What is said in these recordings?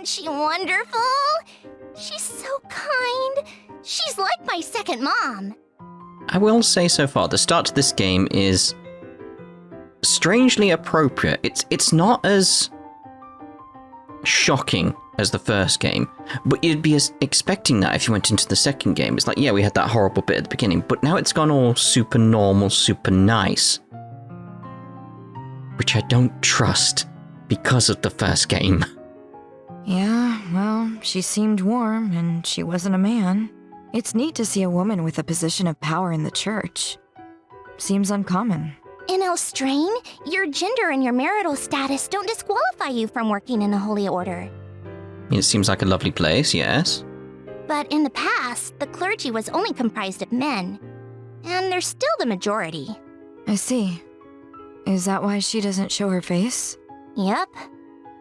Isn't she wonderful? She's so kind. She's like my second mom. I will say so far, the start to this game is strangely appropriate. It's not as shocking as the first game, but you'd be expecting that if you went into the second game. It's like, yeah, we had that horrible bit at the beginning, but now it's gone all super normal, super nice. Which I don't trust because of the first game. Yeah, well, she seemed warm, and she wasn't a man. It's neat to see a woman with a position of power in the church. Seems uncommon. In Elstrain, your gender and your marital status don't disqualify you from working in the Holy Order. It seems like a lovely place, yes. But in the past, the clergy was only comprised of men. And they're still the majority. I see. Is that why she doesn't show her face? Yep.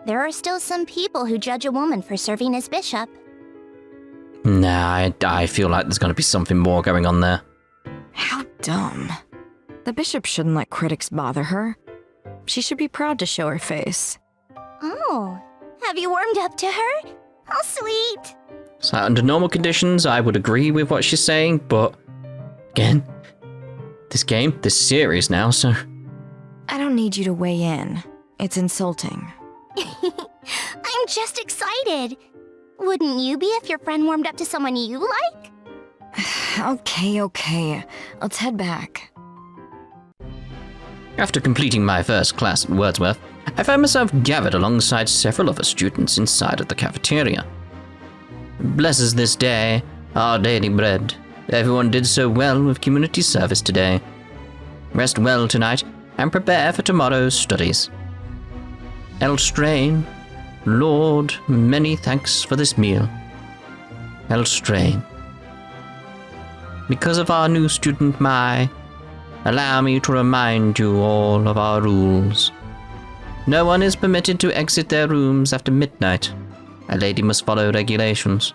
There are still some people who judge a woman for serving as bishop. Nah, I feel like there's going to be something more going on there. How dumb. The bishop shouldn't let critics bother her. She should be proud to show her face. Oh, have you warmed up to her? How sweet. So under normal conditions, I would agree with what she's saying, but again, this series now, so... I don't need you to weigh in. It's insulting. I'm just excited. Wouldn't you be if your friend warmed up to someone you like? Okay. Let's head back. After completing my first class at Wordsworth, I found myself gathered alongside several other students inside of the cafeteria. Blesses this day, our daily bread. Everyone did so well with community service today. Rest well tonight and prepare for tomorrow's studies. Elstrain, Lord, many thanks for this meal. Elstrain. Because of our new student Mai, allow me to remind you all of our rules. No one is permitted to exit their rooms after midnight. A lady must follow regulations.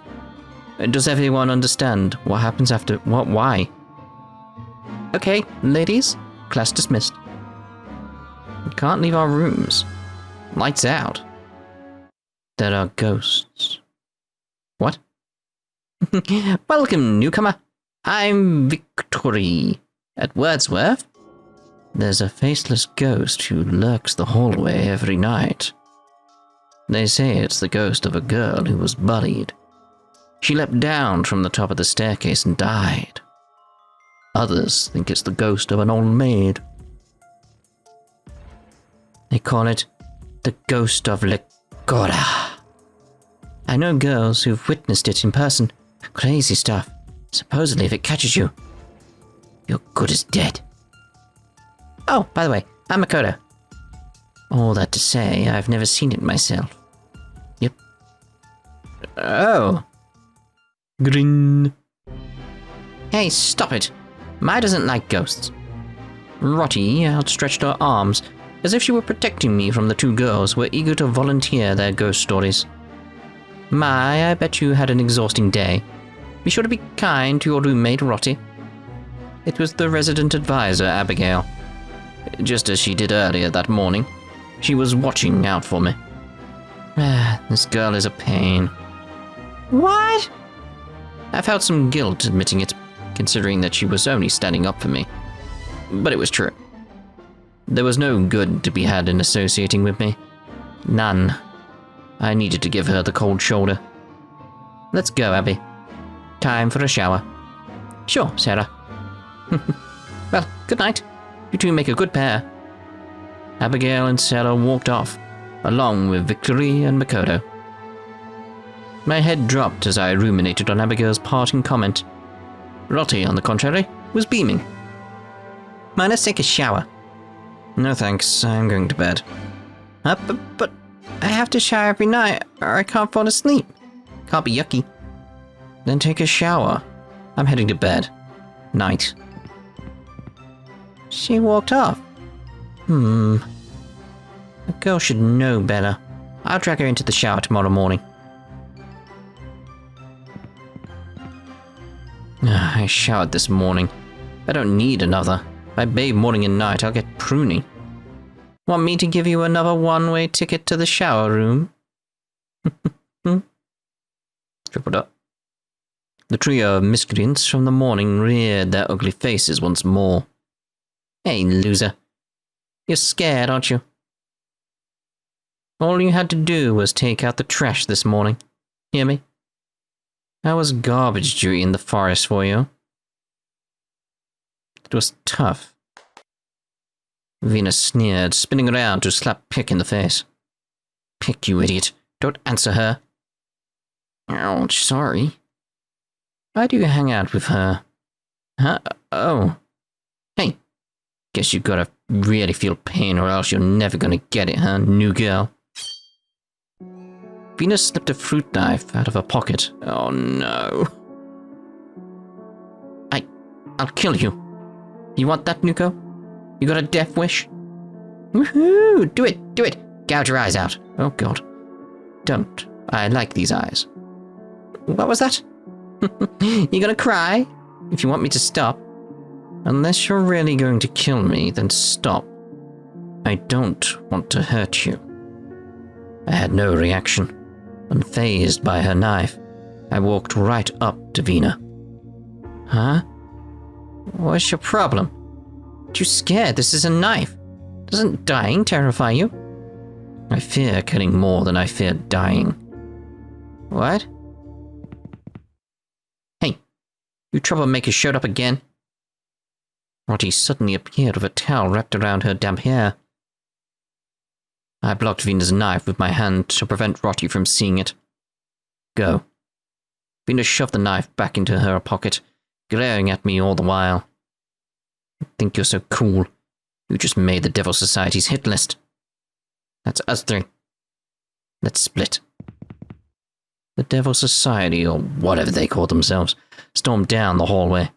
Does everyone understand what happens after... why? Okay, ladies, class dismissed. We can't leave our rooms. Lights out. There are ghosts. What? Welcome, newcomer. I'm Victory. At Wordsworth, there's a faceless ghost who lurks the hallway every night. They say it's the ghost of a girl who was bullied. She leapt down from the top of the staircase and died. Others think it's the ghost of an old maid. They call it the ghost of Choara. I know girls who've witnessed it in person. Crazy stuff. Supposedly if it catches you, you're good as dead. Oh, by the way, I'm Makoto. All that to say, I've never seen it myself. Yep. Oh. Grin. Hey, stop it. Mai doesn't like ghosts. Rotty outstretched her arms, as if she were protecting me from the two girls who were eager to volunteer their ghost stories. Mai, I bet you had an exhausting day. Be sure to be kind to your roommate, Rotty. It was the resident advisor, Abigail. Just as she did earlier that morning. She was watching out for me. This girl is a pain. What? I felt some guilt admitting it, considering that she was only standing up for me. But it was true. There was no good to be had in associating with me. None. I needed to give her the cold shoulder. Let's go, Abby. Time for a shower. Sure, Sarah. Well, good night. You two make a good pair. Abigail and Sarah walked off, along with Victory and Makoto. My head dropped as I ruminated on Abigail's parting comment. Rotty, on the contrary, was beaming. Man, let's take a shower. No thanks, I'm going to bed. But I have to shower every night, or I can't fall asleep. Can't be yucky. Then take a shower. I'm heading to bed. Night. She walked off. The girl should know better. I'll drag her into the shower tomorrow morning. I showered this morning. I don't need another. If I bathe morning and night, I'll get pruny. Want me to give you another one-way ticket to the shower room? tripled up. The trio of miscreants from the morning reared their ugly faces once more. Hey, loser. You're scared, aren't you? All you had to do was take out the trash this morning. Hear me? How was garbage duty in the forest for you? It was tough. Venus sneered, spinning around to slap Pick in the face. Pick, you idiot. Don't answer her. Ouch, sorry. Why do you hang out with her? Huh? Oh. Hey, guess you gotta really feel pain or else you're never gonna get it, huh, new girl? Venus slipped a fruit knife out of her pocket. Oh no. I'll kill you. You want that, Nuko? You got a death wish? Woohoo! Do it! Gouge your eyes out. Oh god. Don't. I like these eyes. What was that? You gonna cry? If you want me to stop? Unless you're really going to kill me, then stop. I don't want to hurt you. I had no reaction. Unfazed by her knife, I walked right up to Vina. Huh? What's your problem? Aren't you scared? This is a knife. Doesn't dying terrify you? I fear killing more than I fear dying. What? Hey, you troublemakers showed up again? Rottie suddenly appeared with a towel wrapped around her damp hair. I blocked Vina's knife with my hand to prevent Rottie from seeing it. Go. Vina shoved the knife back into her pocket, glaring at me all the while. You think you're so cool. You just made the Devil Society's hit list. That's us three. Let's split. The Devil Society, or whatever they call themselves, stormed down the hallway.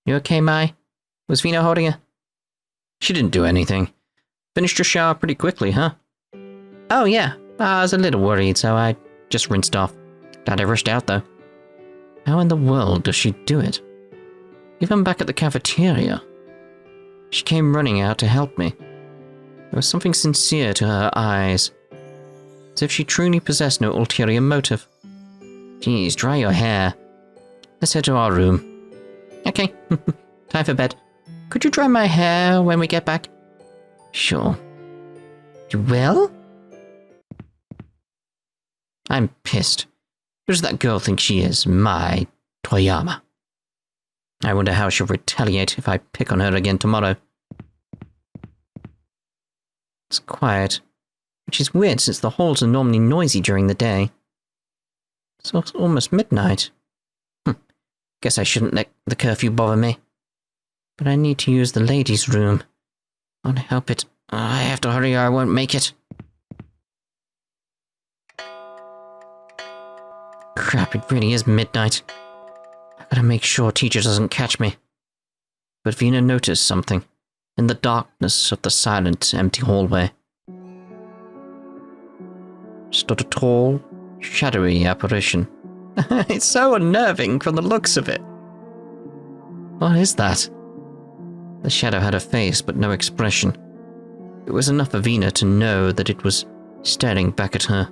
You okay, Mai? Was Vina holding her? She didn't do anything. Finished your shower pretty quickly, huh? Oh yeah, I was a little worried, so I just rinsed off. Glad I rushed out, though. How in the world does she do it? Even back at the cafeteria. She came running out to help me. There was something sincere to her eyes, as if she truly possessed no ulterior motive. Geez, dry your hair. Let's head to our room. Okay, time for bed. Could you dry my hair when we get back? Sure. You will? I'm pissed. Who does that girl think she is? Mai Toyama. I wonder how she'll retaliate if I pick on her again tomorrow. It's quiet, which is weird since the halls are normally noisy during the day. It's almost midnight. Guess I shouldn't let the curfew bother me. But I need to use the ladies' room. I won't help it. I have to hurry or I won't make it. Crap, it really is midnight. I gotta make sure teacher doesn't catch me. But Vina noticed something in the darkness of the silent, empty hallway. Stood a tall, shadowy apparition. It's so unnerving from the looks of it. What is that? The shadow had a face but no expression. It was enough for Vina to know that it was staring back at her.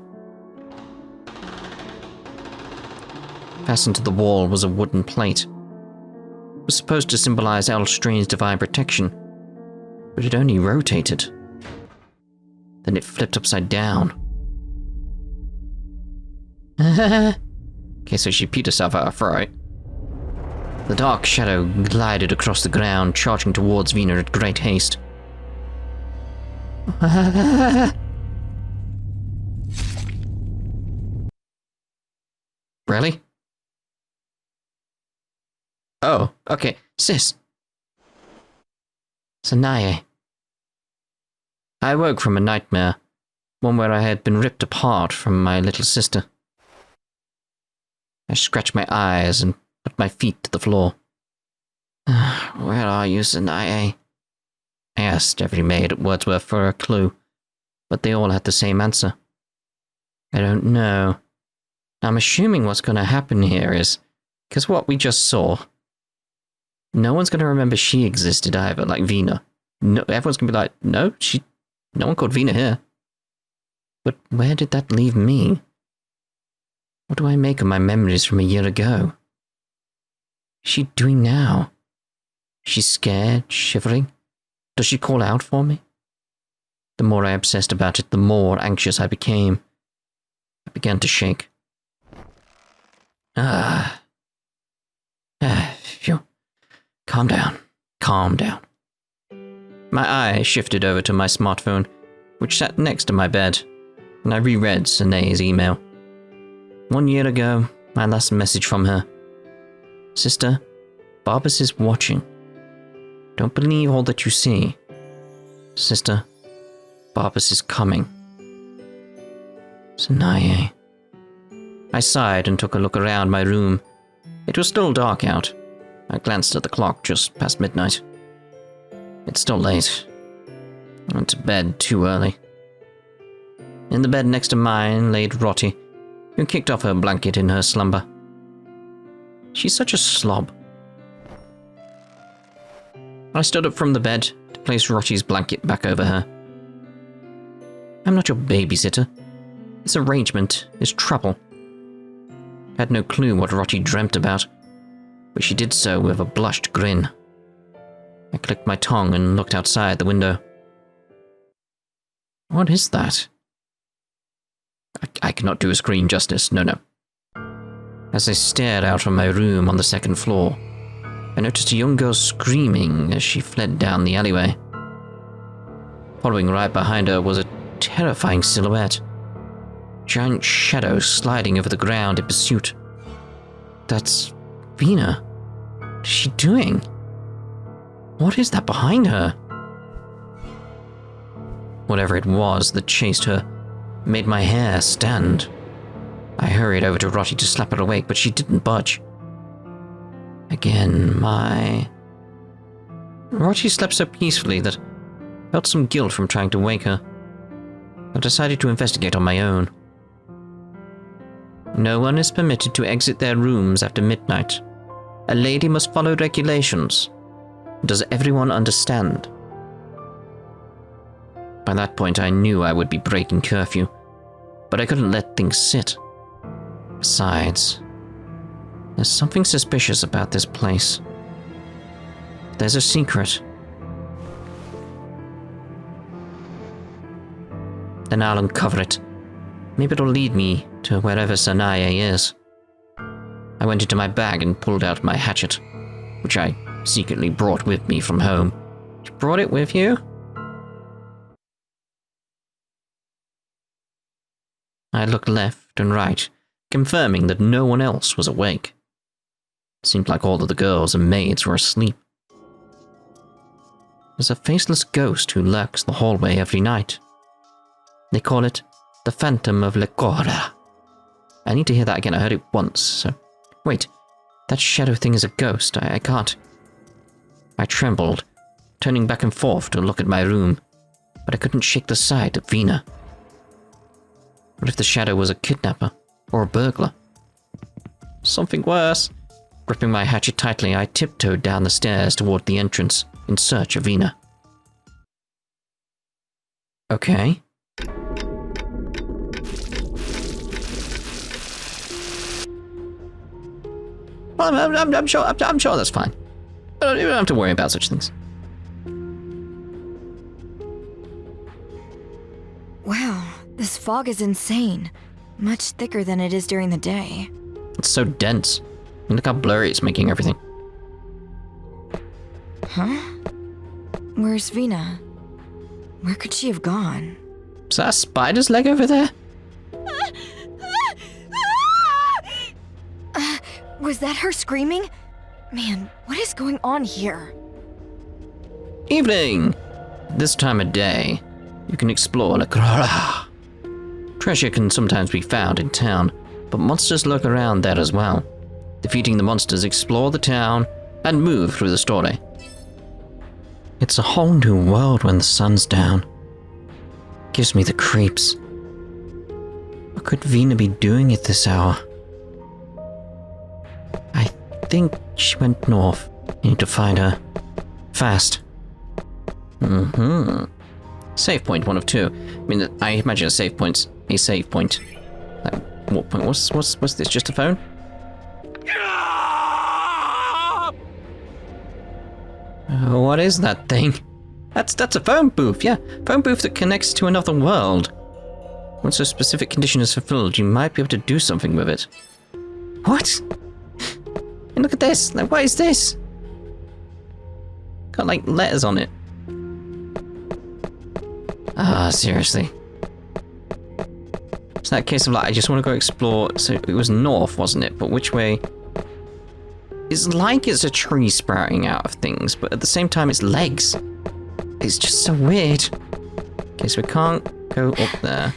Fastened to the wall was a wooden plate. It was supposed to symbolize Elstrange's divine protection, but it only rotated. Then it flipped upside down. Okay, so she peed herself out of fright. The dark shadow glided across the ground, charging towards Vina at great haste. Really? Oh, okay. Sis. Sanae. I woke from a nightmare, one where I had been ripped apart from my little sister. I scratched my eyes and put my feet to the floor. Where are you, Sanae? I asked every maid at Wordsworth for a clue, but they all had the same answer. I don't know. I'm assuming what's going to happen here is, because what we just saw, no one's going to remember she existed either, like Vina. No, everyone's going to be like, no one called Vina here. But where did that leave me? What do I make of my memories from a year ago? What's she doing now? She's scared, shivering. Does she call out for me? The more I obsessed about it, the more anxious I became. I began to shake. Phew. Calm down. Calm down. My eyes shifted over to my smartphone, which sat next to my bed, and I reread Sanae's email. 1 year ago, my last message from her. Sister, Barbas is watching. Don't believe all that you see. Sister, Barbas is coming. Sanae. I sighed and took a look around my room. It was still dark out. I glanced at the clock just past midnight. It's still late. I went to bed too early. In the bed next to mine laid Rottie, who kicked off her blanket in her slumber. She's such a slob. I stood up from the bed to place Rottie's blanket back over her. I'm not your babysitter. This arrangement is trouble. I had no clue what Rottie dreamt about, but she did so with a blushed grin. I clicked my tongue and looked outside the window. What is that? I cannot do a screen justice, no. As I stared out from my room on the second floor, I noticed a young girl screaming as she fled down the alleyway. Following right behind her was a terrifying silhouette. Giant shadow sliding over the ground in pursuit. That's Vina. What is she doing? What is that behind her? Whatever it was that chased her made my hair stand. I hurried over to Rottie to slap her awake, but she didn't budge. Again, Rottie slept so peacefully that I felt some guilt from trying to wake her. I decided to investigate on my own. No one is permitted to exit their rooms after midnight. A lady must follow regulations. Does everyone understand? By that point, I knew I would be breaking curfew, but I couldn't let things sit. Besides, there's something suspicious about this place. There's a secret. Then I'll uncover it. Maybe it'll lead me to wherever Sanae is. I went into my bag and pulled out my hatchet, which I secretly brought with me from home. You brought it with you? I looked left and right, confirming that no one else was awake. It seemed like all of the girls and maids were asleep. There's a faceless ghost who lurks the hallway every night. They call it the Phantom of Choara. I need to hear that again. I heard it once, so... Wait, that shadow thing is a ghost. I can't... I trembled, turning back and forth to look at my room, but I couldn't shake the sight of Vina. What if the shadow was a kidnapper or a burglar? Something worse. Gripping my hatchet tightly, I tiptoed down the stairs toward the entrance in search of Vina. Okay. Well, I'm sure that's fine. You don't have to worry about such things. Wow, this fog is insane. Much thicker than it is during the day. It's so dense. And look how blurry it's making everything. Huh? Where's Vina? Where could she have gone? Is that a spider's leg over there? Was that her screaming? Man, what is going on here? Evening! This time of day, you can explore Choara. Treasure can sometimes be found in town, but monsters lurk around there as well. Defeating the monsters, explore the town, and move through the story. It's a whole new world when the sun's down. Gives me the creeps. What could Vina be doing at this hour? I think she went north. I need to find her. Fast. Save point, one of two. I mean, I imagine a save point's a save point. what point? What's this? Just a phone? What is that thing? That's a phone booth, yeah. Phone booth that connects to another world. Once a specific condition is fulfilled, you might be able to do something with it. What? And look at this. Like, what is this? Got like letters on it. Ah, seriously. It's that case of like, I just want to go explore. So it was north, wasn't it? But which way? It's like it's a tree sprouting out of things, but at the same time it's legs. It's just so weird. Okay, so we can't go up there.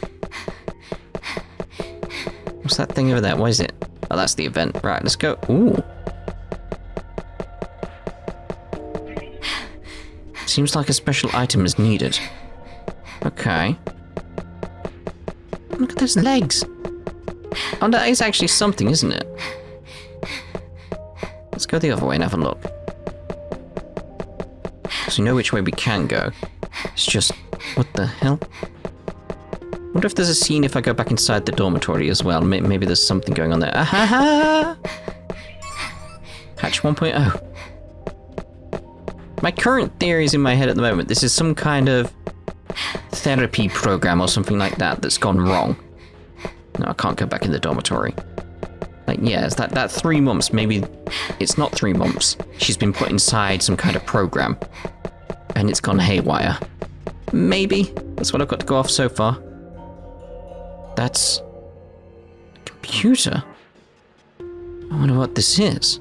What's that thing over there? What is it? Oh, that's the event. Right, let's go. Ooh. Seems like a special item is needed. Okay. Look at those legs. Oh, that is actually something, isn't it? Let's go the other way and have a look. So we know which way we can go. It's just... what the hell? Wonder if there's a scene if I go back inside the dormitory as well. Maybe there's something going on there. Ahaha! Hatch 1.0. My current theories in my head at the moment, this is some kind of therapy program or something like that that's gone wrong. No, I can't go back in the dormitory. Like, yeah, it's that 3 months, maybe it's not 3 months. She's been put inside some kind of program. And it's gone haywire. Maybe. That's what I've got to go off so far. That's... a computer. I wonder what this is.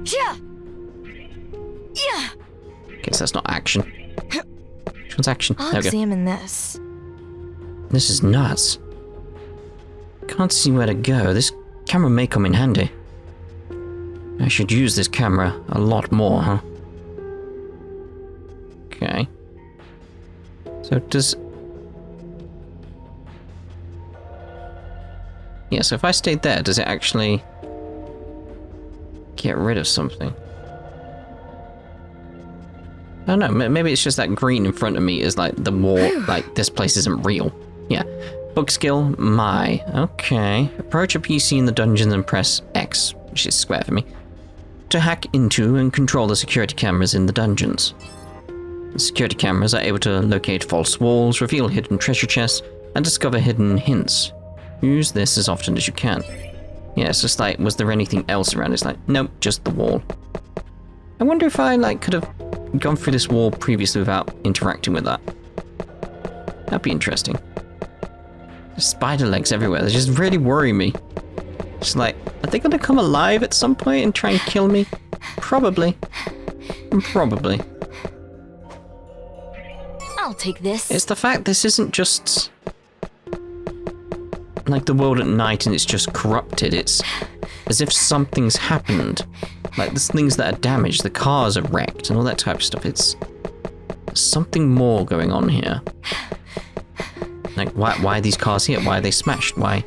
Yeah. Yeah. Okay, so that's not action. Which one's action? I'll There we go. examine this. This is nuts. Can't see where to go. This camera may come in handy. I should use this camera a lot more, huh? Okay. So does... yeah, so if I stayed there, does it actually get rid of something? I don't know, maybe it's just that green in front of me is like the wall, like this place isn't real. Yeah. Book skill, Mai. Okay. Approach a PC in the dungeons and press X, which is square for me, to hack into and control the security cameras in the dungeons. The security cameras are able to locate false walls, reveal hidden treasure chests, and discover hidden hints. Use this as often as you can. Yeah, it's just like, was there anything else around? It's like, nope, just the wall. I wonder if I, like, could have gone through this wall previously without interacting with that. That'd be interesting. There's spider legs everywhere. They just really worry me. It's like, are they gonna come alive at some point and try and kill me? Probably. Probably. I'll take this. It's the fact this isn't just... like the world at night and it's just corrupted. It's as if something's happened. Like there's things that are damaged, the cars are wrecked and all that type of stuff. It's something more going on here. Like why are these cars here? Why are they smashed? Why?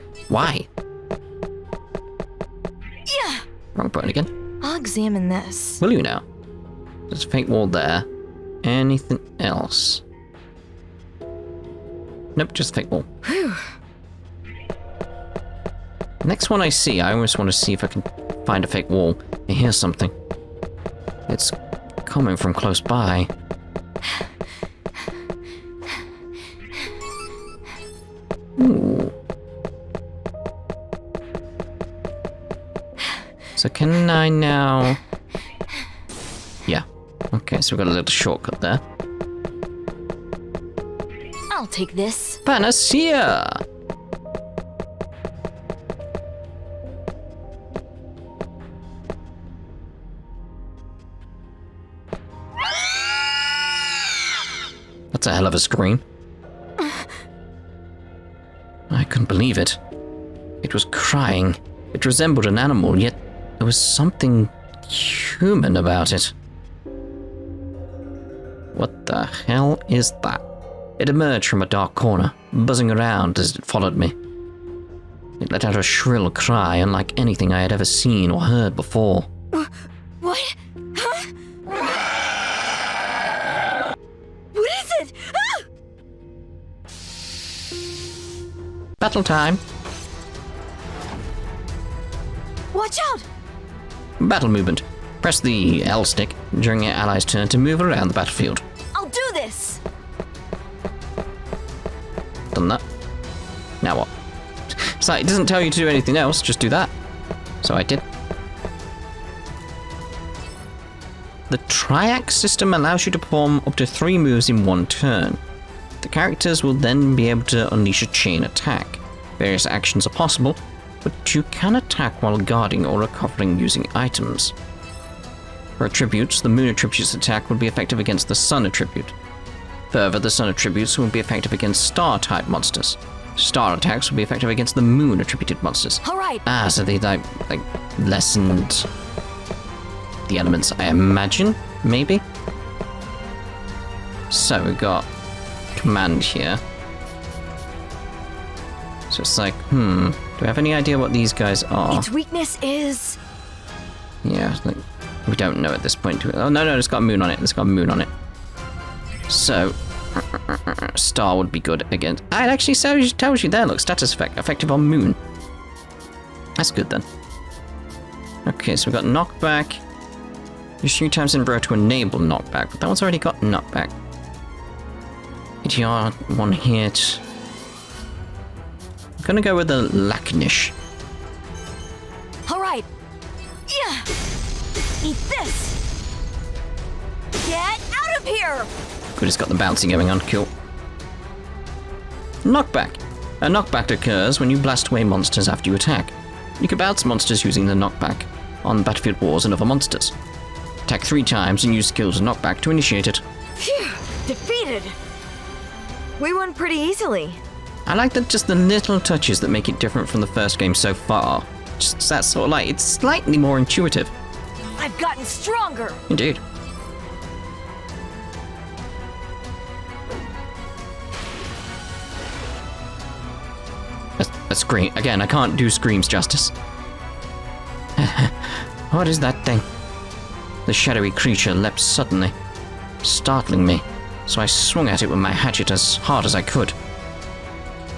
Yeah. Wrong button again. I'll examine this. Will you now? There's a fake wall there. Anything else? Nope, just fake wall. Whew. Next one I see, I almost want to see if I can find a fake wall. I hear something. It's coming from close by. Ooh. So can I now... yeah. Okay, so we've got a little shortcut there. I'll take this. Panacea! That's a hell of a scream. I couldn't believe it. It was crying. It resembled an animal, yet there was something human about it. What the hell is that? It emerged from a dark corner, buzzing around as it followed me. It let out a shrill cry unlike anything I had ever seen or heard before. What? Huh? What is it? Ah! battle time. Watch out! Battle movement. Press the L stick during your ally's turn to move around the battlefield. I'll do this! Done that. Now what? It's like, it doesn't tell you to do anything else, just do that. So I did. The triax system allows you to perform up to 3 moves in one turn. The characters will then be able to unleash a chain attack. Various actions are possible, but you can attack while guarding or recovering using items. For attributes, the moon attribute's attack would be effective against the sun attribute. Further, the sun attributes will be effective against star-type monsters. Star attacks will be effective against the moon attributed monsters. Alright. So they like lessened the elements, I imagine, maybe? So we've got command here. So it's like, do we have any idea what these guys are? Its weakness is... Yeah, like, we don't know at this point. Oh, no, it's got a moon on it. It's got a moon on it. So, star would be good against... it actually tells you there, look, status effect, effective on moon. That's good then. Okay, so we've got knockback. Use 3 times in a row to enable knockback, but that one's already got knockback. ATR, 1 hit. I'm gonna go with the Lacnish. Alright. Yeah. Eat this. Get out of here! Good, it's got the bouncing going on, cool. Knockback. A knockback occurs when you blast away monsters after you attack. You can bounce monsters using the knockback on battlefield wars and other monsters. Attack 3 times and use skills knockback to initiate it. Phew! Defeated! We won pretty easily. I like just the little touches that make it different from the first game so far. Just that sort of like, it's slightly more intuitive. I've gotten stronger! Indeed. A scream. Again, I can't do screams justice. What is that thing? The shadowy creature leapt suddenly, startling me, so I swung at it with my hatchet as hard as I could.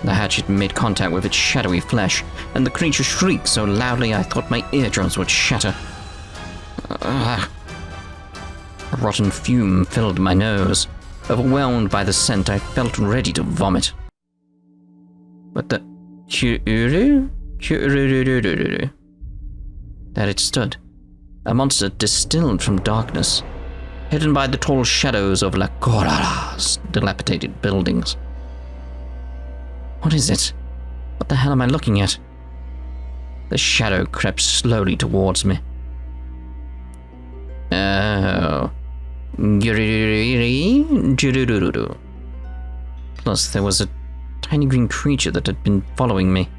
The hatchet made contact with its shadowy flesh, and the creature shrieked so loudly I thought my eardrums would shatter. A rotten fume filled my nose. Overwhelmed by the scent, I felt ready to vomit. But the... There it stood. A monster distilled from darkness, hidden by the tall shadows of La Choara's dilapidated buildings. What is it? What the hell am I looking at? The shadow crept slowly towards me. Oh. Plus, there was a tiny green creature that had been following me.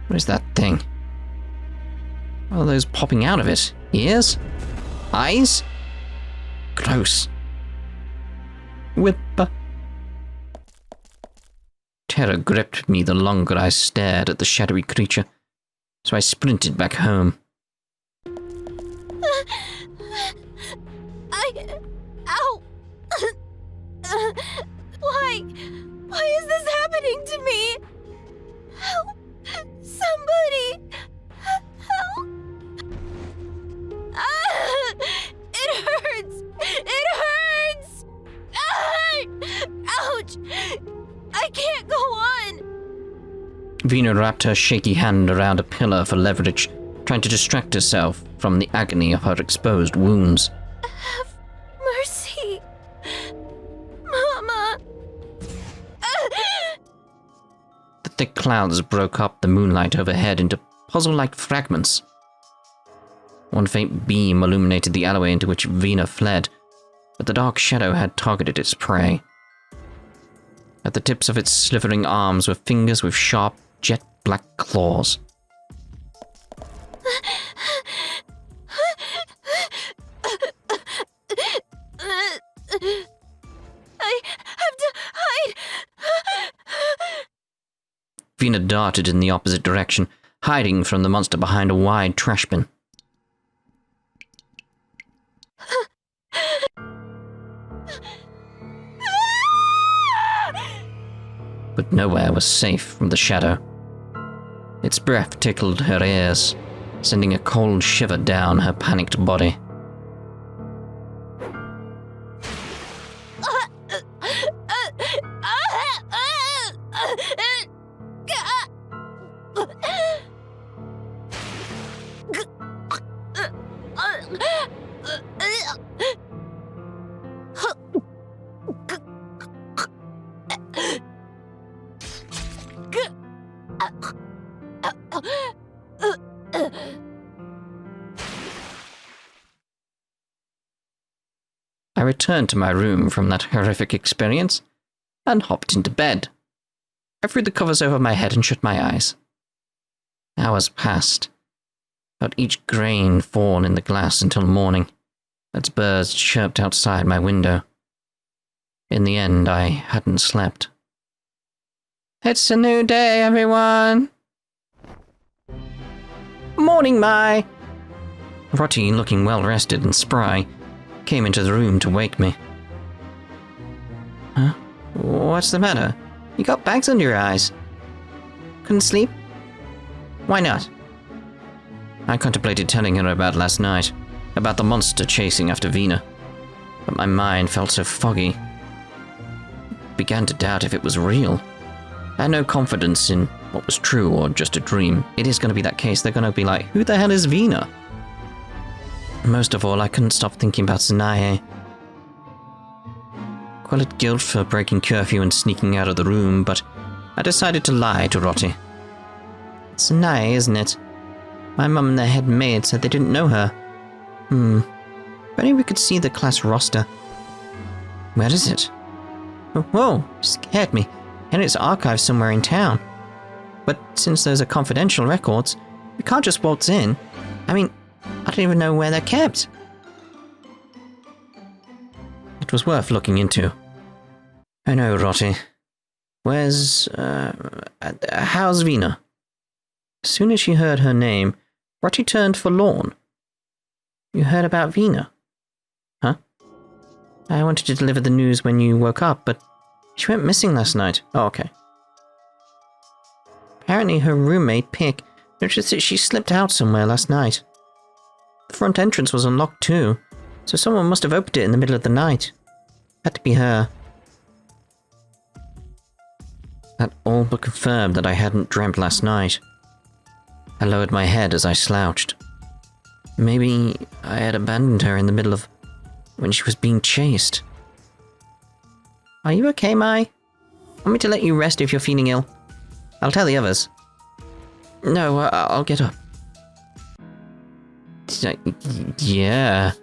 What is that thing? What are those popping out of it? Ears? Eyes? Gross. Whip. Terror gripped me the longer I stared at the shadowy creature, so I sprinted back home. Ow! Why is this happening to me? Help! Somebody! Help! It hurts! It hurts! Ouch! I can't go on! Vina wrapped her shaky hand around a pillar for leverage, trying to distract herself from the agony of her exposed wounds. Have mercy. Mama. The thick clouds broke up the moonlight overhead into puzzle-like fragments. One faint beam illuminated the alleyway into which Vina fled, but the dark shadow had targeted its prey. At the tips of its slithering arms were fingers with sharp, jet-black claws. I have to hide. Vina darted in the opposite direction, hiding from the monster behind a wide trash bin. but nowhere was safe from the shadow. Its breath tickled her ears, sending a cold shiver down her panicked body. I returned to my room from that horrific experience and hopped into bed. I threw the covers over my head and shut my eyes. Hours passed, felt each grain fall in the glass until morning, as birds chirped outside my window. In the end, I hadn't slept. It's a new day, everyone! Morning, Mai! Rotty, looking well-rested and spry, came into the room to wake me. Huh? What's the matter? You got bags under your eyes. Couldn't sleep? Why not? I contemplated telling her about last night, about the monster chasing after Vina, but my mind felt so foggy. Began to doubt if it was real. I had no confidence in what was true or just a dream. It is going to be that case. They're going to be like, who the hell is Vina? Most of all, I couldn't stop thinking about Sanae. Call it guilt for breaking curfew and sneaking out of the room, but I decided to lie to Rotty. It's Sanae, isn't it? My mum and the head maid said they didn't know her. If only we could see the class roster. Where is it? Oh, whoa, scared me. And it's archived somewhere in town. But since those are confidential records, we can't just waltz in. I mean, I don't even know where they're kept. It was worth looking into. I know, Rotty. How's Vina? As soon as she heard her name, Rotty turned forlorn. You heard about Vina? Huh? I wanted to deliver the news when you woke up, but she went missing last night. Oh, okay. Apparently her roommate, Pick, noticed that she slipped out somewhere last night. The front entrance was unlocked too, so someone must have opened it in the middle of the night. Had to be her. That all but confirmed that I hadn't dreamt last night. I lowered my head as I slouched. Maybe I had abandoned her in the middle of when she was being chased. Are you okay, Mai? Want me to let you rest if you're feeling ill? I'll tell the others. No, I'll get up. It's like, yeah.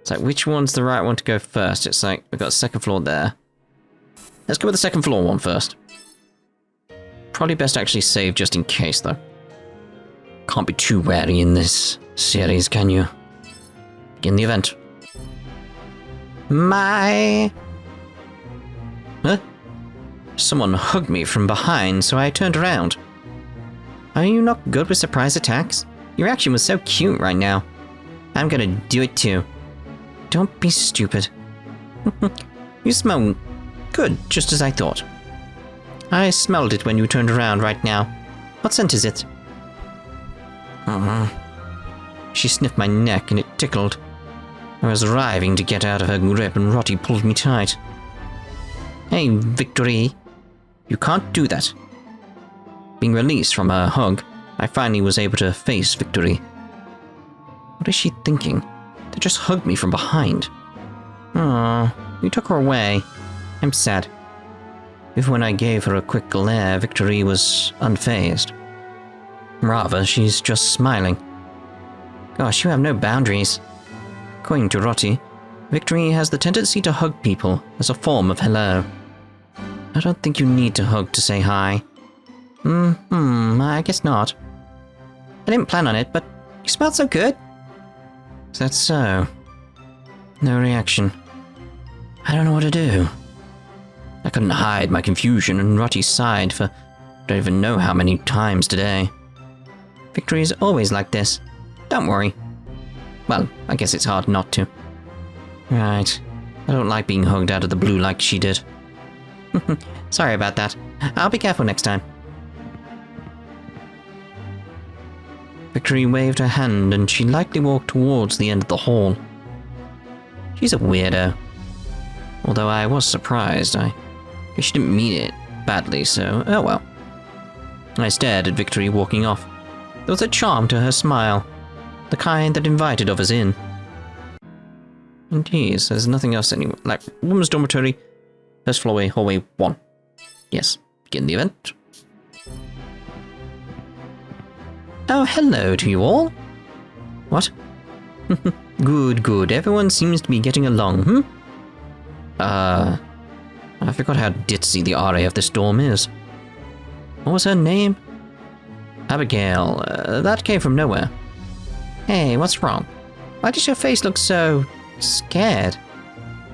It's like, which one's the right one to go first? It's like, we've got a second floor there. Let's go with the second floor one first. Probably best to actually save just in case, though. Can't be too wary in this series, can you? Begin the event. Mai! Huh? Someone hugged me from behind, so I turned around. Are you not good with surprise attacks? Your reaction was so cute right now. I'm gonna do it too. Don't be stupid. You smell good, just as I thought. I smelled it when you turned around right now. What scent is it? She sniffed my neck and it tickled. I was writhing to get out of her grip and Rotty pulled me tight. Hey, Victory. You can't do that. Being released from her hug, I finally was able to face Victory. What is she thinking? To just hug me from behind. Aw, you took her away. I'm sad. Even when I gave her a quick glare, Victory was unfazed. Rather, she's just smiling. Gosh, you have no boundaries. According to Rotty, Victory has the tendency to hug people as a form of hello. I don't think you need to hug to say hi. I guess not. I didn't plan on it, but you smelled so good. Is that so? No reaction. I don't know what to do. I couldn't hide my confusion and Rotty sighed for I don't even know how many times today. Victory is always like this. Don't worry. Well, I guess it's hard not to. Right. I don't like being hugged out of the blue like she did. Sorry about that. I'll be careful next time. Victory waved her hand and she lightly walked towards the end of the hall. She's a weirdo. Although I was surprised. I guess she didn't mean it badly, so oh well. I stared at Victory walking off. There was a charm to her smile, the kind that invited others in. And geez, there's nothing else anywhere. Like, women's dormitory, first floor, hallway 1. Yes, begin the event. Oh, hello to you all. What? Good, good. Everyone seems to be getting along, I forgot how ditzy the RA of this dorm is. What was her name? Abigail. That came from nowhere. Hey, what's wrong? Why does your face look so scared?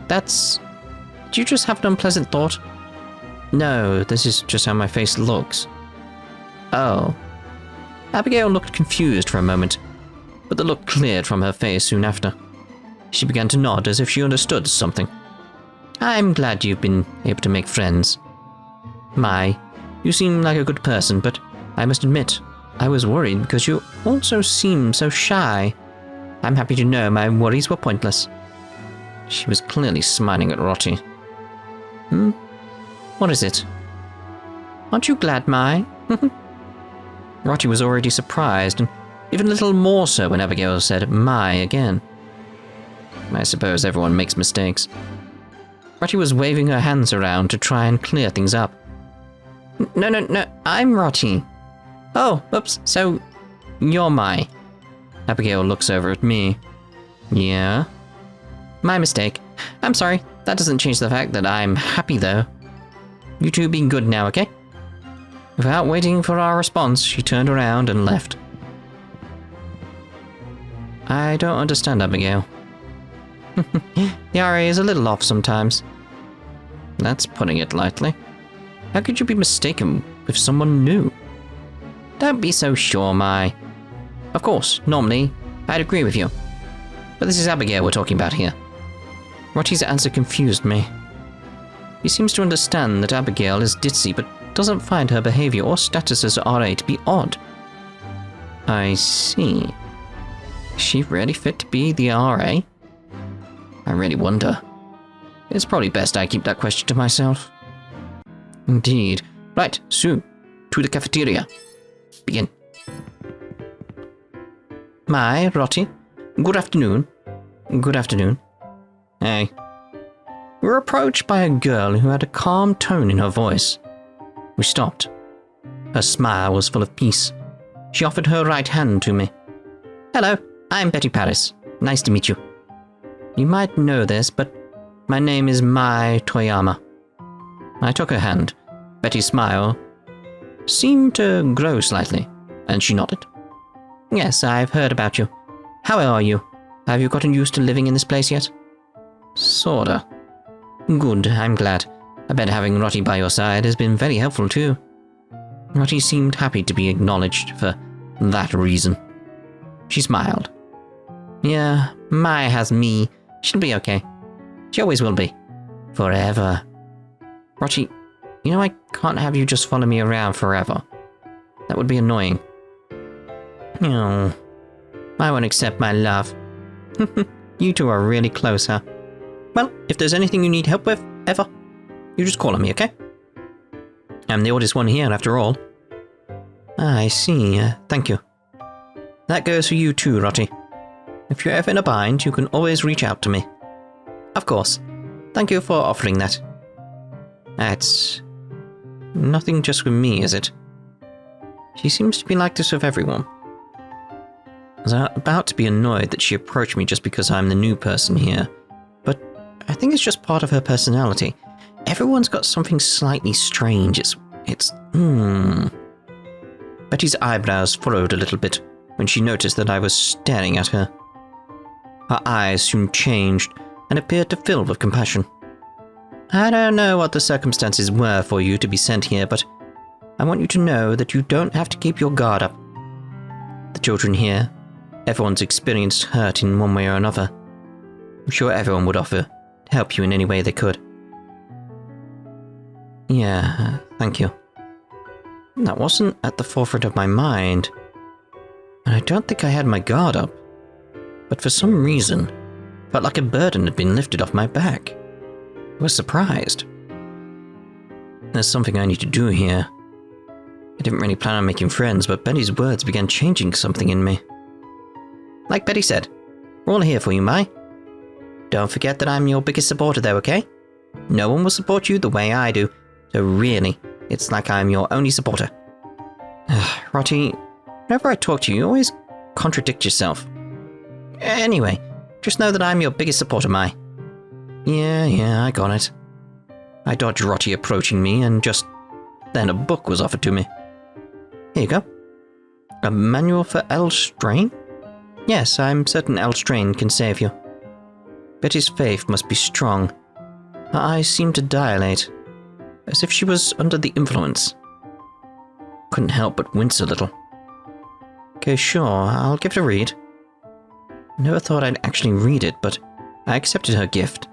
Did you just have an unpleasant thought? No, this is just how my face looks. Oh. Abigail looked confused for a moment, but the look cleared from her face soon after. She began to nod as if she understood something. I'm glad you've been able to make friends. Mai, you seem like a good person, but I must admit, I was worried because you also seem so shy. I'm happy to know my worries were pointless. She was clearly smiling at Rotti. What is it? Aren't you glad, Mai? Rotti was already surprised, and even a little more so when Abigail said Mai again. I suppose everyone makes mistakes. Rotti was waving her hands around to try and clear things up. No, I'm Rotti. Oh, oops, so you're Mai. Abigail looks over at me. Yeah? My mistake. I'm sorry, that doesn't change the fact that I'm happy though. You two be good now, okay? Without waiting for our response, she turned around and left. I don't understand, Abigail. The RA is a little off sometimes. That's putting it lightly. How could you be mistaken with someone new? Don't be so sure, Mai. Of course, normally, I'd agree with you. But this is Abigail we're talking about here. Rotti's answer confused me. He seems to understand that Abigail is ditzy, but doesn't find her behavior or status as RA to be odd. I see. Is she really fit to be the RA? I really wonder. It's probably best I keep that question to myself. Indeed. Right, Sue, to the cafeteria. Begin. Mai, Rotti. Good afternoon. Good afternoon. Hey. We were approached by a girl who had a calm tone in her voice. We stopped. Her smile was full of peace. She offered her right hand to me. Hello, I'm Betty Paris. Nice to meet you. You might know this, but my name is Mai Toyama. I took her hand. Betty's smile seemed to grow slightly, and she nodded. Yes, I've heard about you. How are you? Have you gotten used to living in this place yet? Sorta. Good, I'm glad. I bet having Rotti by your side has been very helpful too. Rotti seemed happy to be acknowledged for that reason. She smiled. Yeah, Mai has me. She'll be okay. She always will be. Forever. Rotti, you know I can't have you just follow me around forever. That would be annoying. Oh, I won't accept my love. You two are really close, huh? Well, if there's anything you need help with, ever, you just call on me, okay? I'm the oldest one here, after all. I see. Thank you. That goes for you too, Rotti. If you're ever in a bind, you can always reach out to me. Of course. Thank you for offering that. That's nothing just with me, is it? She seems to be like this with everyone. I was about to be annoyed that she approached me just because I'm the new person here, but I think it's just part of her personality. Everyone's got something slightly strange. It's Betty's eyebrows furrowed a little bit when she noticed that I was staring at her. Her eyes soon changed and appeared to fill with compassion. I don't know what the circumstances were for you to be sent here, but I want you to know that you don't have to keep your guard up. The children here, everyone's experienced hurt in one way or another. I'm sure everyone would offer to help you in any way they could. Yeah, thank you. That wasn't at the forefront of my mind, and I don't think I had my guard up. But for some reason, I felt like a burden had been lifted off my back. I was surprised. There's something I need to do here. I didn't really plan on making friends, but Betty's words began changing something in me. Like Betty said, we're all here for you, Mai. Don't forget that I'm your biggest supporter though, okay? No one will support you the way I do, so really, it's like I'm your only supporter. Rotty, whenever I talk to you, you always contradict yourself. Anyway, just know that I'm your biggest supporter, Mai. Yeah, I got it. I dodged Rotty approaching me, and just then a book was offered to me. Here you go. A manual for L. Strain? Yes, I'm certain L. Strain can save you. Betty's faith must be strong. Her eyes seemed to dilate, as if she was under the influence. Couldn't help but wince a little. Okay, sure, I'll give it a read. Never thought I'd actually read it, but I accepted her gift.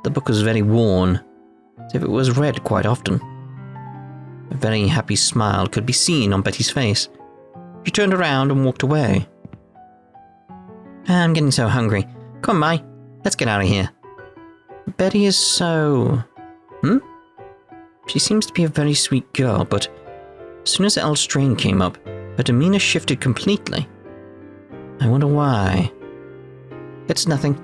The book was very worn, as if it was read quite often. A very happy smile could be seen on Betty's face. She turned around and walked away. I'm getting so hungry. Come on, Mai, let's get out of here. Betty is so... She seems to be a very sweet girl, but as soon as L. Strain came up, her demeanor shifted completely. I wonder why. It's nothing.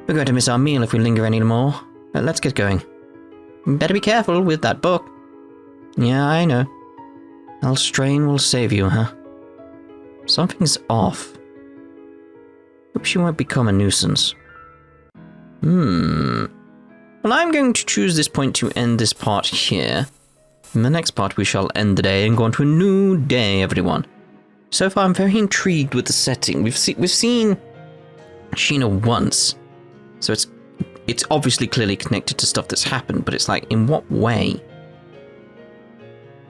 We're going to miss our meal if we linger any more. Let's get going. Better be careful with that book. Yeah, I know. L. Strain will save you, huh? Something's off. Hope she won't become a nuisance. Well, I'm going to choose this point to end this part here. In the next part, we shall end the day and go on to a new day, everyone. So far, I'm very intrigued with the setting. We've seen Sheena once, so it's obviously clearly connected to stuff that's happened, but it's like, in what way?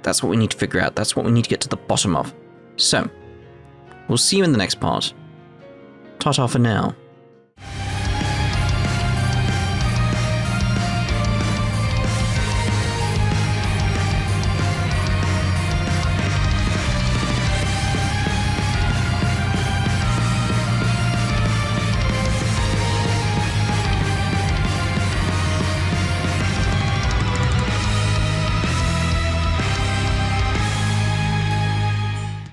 That's what we need to figure out. That's what we need to get to the bottom of. So, we'll see you in the next part. Ta-ta for now.